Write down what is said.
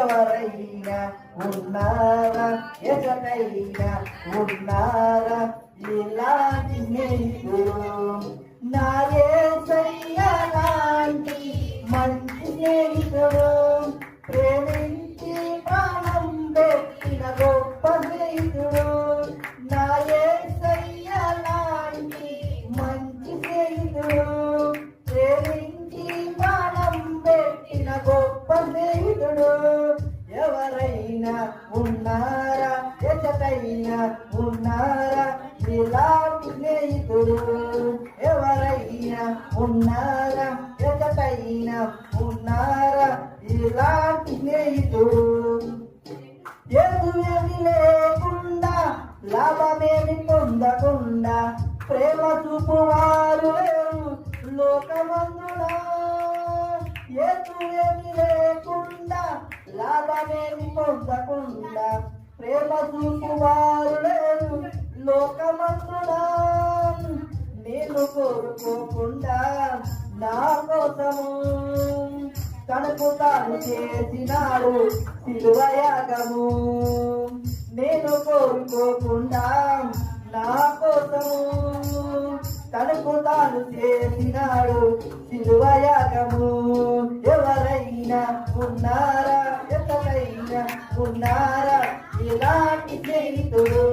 ఎవరైనా ఉన్నారా ఎసటైనా ఉన్నారా ఇలాంటి స్నేహితుడు నా యేసయ్య లాంటి మంచి స్నేహితుడు ప్రేమించి ప్రాణం పెట్టిన గొప్ప స్నేహితుడు నా యేసయ్య లాంటి మంచి స్నేహితుడు ప్రేమించి ప్రాణం పెట్టిన గొప్ప స్నేహితుడు ఎవరైనా ఉన్నారా ఎచ్చటైనా ఉన్నారా ఇలాంటి స్నేహితుడు ఎవరైనా ఉన్నారా ఎచ్చటైనా ఉన్నారా ఇలాంటి స్నేహితుడు ఏమి లేకుండా లాభమేమి పొందకుండా ప్రేమ చూపువారు లేరు లోకమందునా ఏమి లేకుండా లాభమేమి పొందకుండా ప్రేమ చూపువారు లేరు లోకమందునా నేను కోరుకోకుండా నా కోసము తనకు తాను చేసినాడు శిలువయాగము నేను కోరుకోకుండా నా కోసము తనకు తాను చేసినాడు శిలువయాగము ఎవరైనా ఉన్నారా ఎక్కడైనా ఉన్నారా ఇలాంటి స్నేహితుడు